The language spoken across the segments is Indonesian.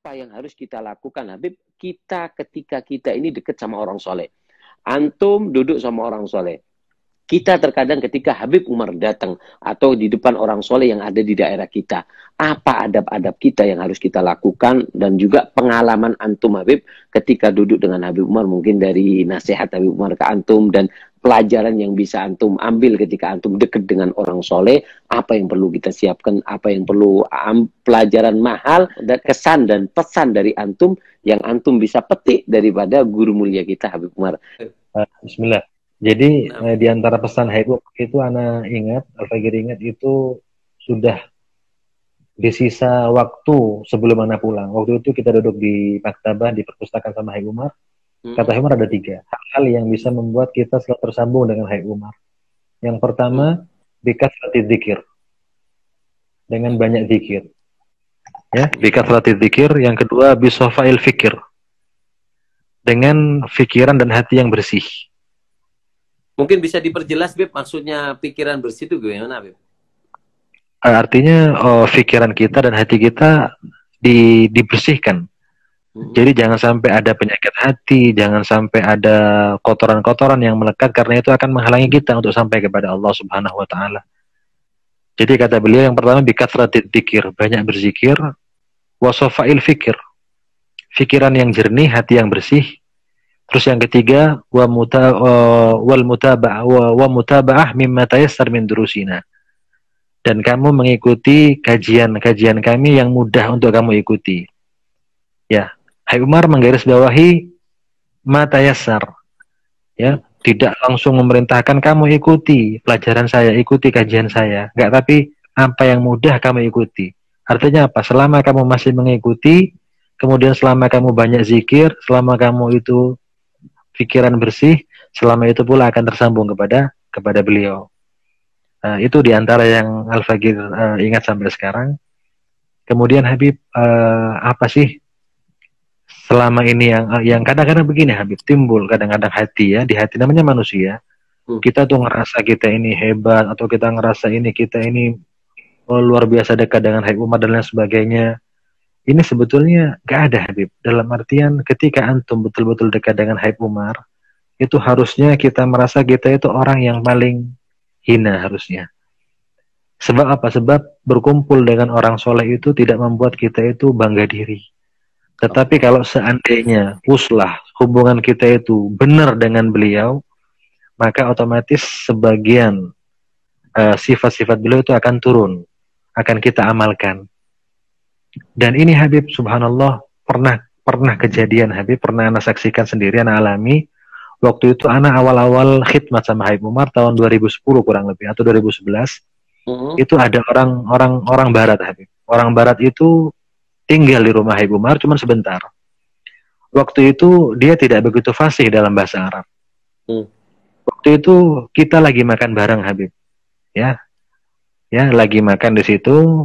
apa yang harus kita lakukan, Habib? Ketika kita ini dekat sama orang soleh. Antum duduk sama orang soleh. Kita terkadang ketika Habib Umar datang atau di depan orang soleh yang ada di daerah kita, apa adab-adab kita yang harus kita lakukan, dan juga pengalaman antum Habib ketika duduk dengan Habib Umar, mungkin dari nasihat Habib Umar ke antum dan pelajaran yang bisa antum ambil ketika antum dekat dengan orang soleh, apa yang perlu kita siapkan, apa yang perlu pelajaran mahal dan kesan dan pesan dari antum yang antum bisa petik daripada guru mulia kita Habib Umar. Bismillah. Jadi di antara pesan Habib itu ana ingat, Al-Fagir ingat itu sudah di sisa waktu sebelum ana pulang. Waktu itu kita duduk di maktabah, di perpustakaan sama Habib Umar. Kata Habib Umar ada 3 hal yang bisa membuat kita selalu tersambung dengan Habib Umar. Yang pertama, bikathrati dzikir. Dengan banyak zikir. Ya, bikathrati dzikir. Yang kedua, bisofail fikir. Dengan pikiran dan hati yang bersih. Mungkin bisa diperjelas, Beb, maksudnya pikiran bersih itu gimana, Beb? Artinya pikiran kita dan hati kita dibersihkan. Jadi jangan sampai ada penyakit hati, jangan sampai ada kotoran-kotoran yang melekat, karena itu akan menghalangi kita untuk sampai kepada Allah Subhanahu wa Ta'ala. Jadi kata beliau yang pertama, bikathrati dzikir, banyak berzikir, wasofail fikir, pikiran yang jernih, hati yang bersih. Terus yang ketiga, wa mutaba'ah mimma tayassar min durusina. Dan kamu mengikuti kajian-kajian kami yang mudah untuk kamu ikuti. Ya, Habib Umar menggarisbawahi ma tayassar. Ya, tidak langsung memerintahkan kamu ikuti pelajaran saya, ikuti kajian saya. Enggak, tapi apa yang mudah kamu ikuti. Artinya apa? Selama kamu masih mengikuti, kemudian selama kamu banyak zikir, selama kamu itu pikiran bersih, selama itu pula akan tersambung kepada beliau. Itu diantara yang Al-Fagir ingat sampai sekarang. Kemudian Habib, apa sih selama ini yang kadang-kadang begini Habib, timbul kadang-kadang hati, ya, di hati namanya manusia. Kita tuh ngerasa kita ini hebat, atau kita ngerasa kita ini luar biasa dekat dengan Habib Umar dan lain sebagainya. Ini sebetulnya gak ada Habib. Dalam artian ketika antum betul-betul dekat dengan Habib Umar, itu harusnya kita merasa kita itu orang yang paling hina harusnya. Sebab apa? Sebab berkumpul dengan orang soleh itu tidak membuat kita itu bangga diri. Tetapi kalau seandainya uslah hubungan kita itu benar dengan beliau, maka otomatis sebagian sifat-sifat beliau itu akan turun, akan kita amalkan. Dan ini Habib, subhanallah, pernah kejadian Habib, pernah anak saksikan sendiri, anak alami. Waktu itu anak awal-awal khidmat sama Habib Umar tahun 2010 kurang lebih, atau 2011. Itu ada orang barat Habib. Orang barat itu tinggal di rumah Habib Umar cuma sebentar. Waktu itu dia tidak begitu fasih dalam bahasa Arab. Waktu itu kita lagi makan bareng Habib. Ya, lagi makan di situ.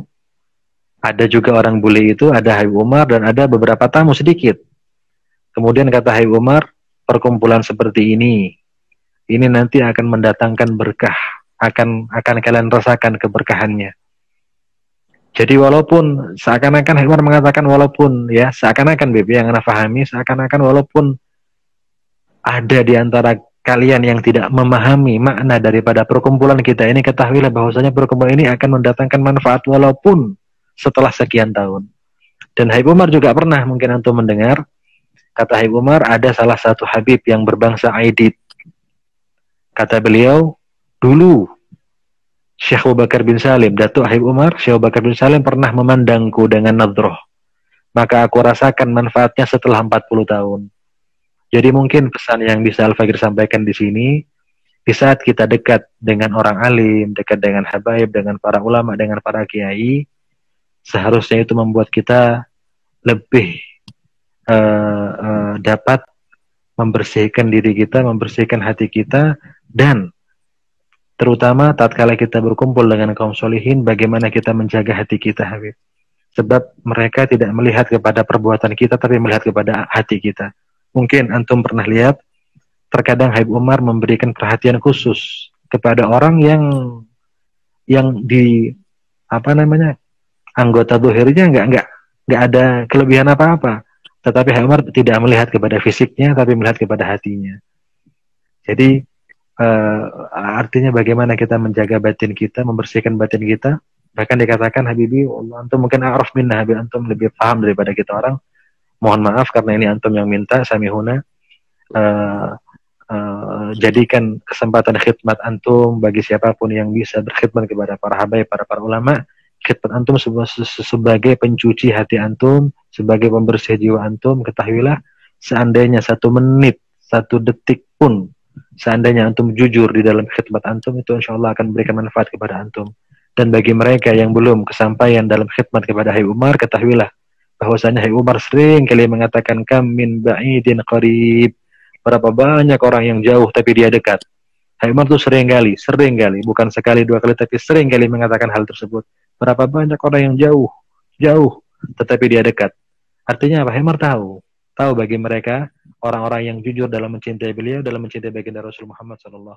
Ada juga orang bule itu, ada Habib Umar dan ada beberapa tamu sedikit. Kemudian kata Habib Umar, perkumpulan seperti ini nanti akan mendatangkan berkah, akan kalian rasakan keberkahannya. Jadi walaupun seakan-akan Habib Umar mengatakan walaupun, ya, seakan-akan Bibi yang anda pahami, seakan-akan walaupun ada di antara kalian yang tidak memahami makna daripada perkumpulan kita ini, ketahuilah bahwasanya perkumpulan ini akan mendatangkan manfaat walaupun setelah sekian tahun. Dan Habib Umar juga pernah, mungkin antum mendengar, kata Habib Umar, ada salah satu Habib yang berbangsa Aidid. Kata beliau, dulu Syekh Abu Bakar bin Salim, Datuk Habib Umar, Syekh Abu Bakar bin Salim pernah memandangku dengan nadroh. Maka aku rasakan manfaatnya setelah 40 tahun. Jadi mungkin pesan yang bisa Al-Fagir sampaikan di sini, di saat kita dekat dengan orang alim, dekat dengan habaib, dengan para ulama, dengan para kiai, seharusnya itu membuat kita lebih dapat membersihkan diri kita, membersihkan hati kita, dan terutama tatkala kita berkumpul dengan kaum solihin, bagaimana kita menjaga hati kita Habib. Sebab mereka tidak melihat kepada perbuatan kita, tapi melihat kepada hati kita. Mungkin antum pernah lihat, terkadang Habib Umar memberikan perhatian khusus kepada orang yang di anggota dohirnya nggak nggak ada kelebihan apa-apa. Tetapi Habib Umar tidak melihat kepada fisiknya, tapi melihat kepada hatinya. Jadi artinya bagaimana kita menjaga batin kita, membersihkan batin kita. Bahkan dikatakan Habibi, Allah antum mungkin a'raf minna, Habib antum lebih paham daripada kita orang. Mohon maaf karena ini antum yang minta, samihuna. Jadikan kesempatan khidmat antum bagi siapapun yang bisa berkhidmat kepada para habaib, para ulama. Khidmat antum sebagai pencuci hati antum, sebagai pembersih jiwa antum. Ketahuilah, seandainya 1 menit, 1 detik pun, seandainya antum jujur di dalam khidmat antum, itu insya Allah akan memberikan manfaat kepada antum. Dan bagi mereka yang belum kesampaian dalam khidmat kepada Habib Umar, ketahuilah bahwasanya Habib Umar sering kali mengatakan, kam min ba'idin qarib, berapa banyak orang yang jauh tapi dia dekat. Habib Umar tuh sering kali, bukan sekali 2 kali, tapi sering kali mengatakan hal tersebut. Berapa banyak orang yang jauh, tetapi dia dekat. Artinya apa? Habib Umar tahu bagi mereka orang-orang yang jujur dalam mencintai beliau, dalam mencintai baginda Rasul Muhammad SAW.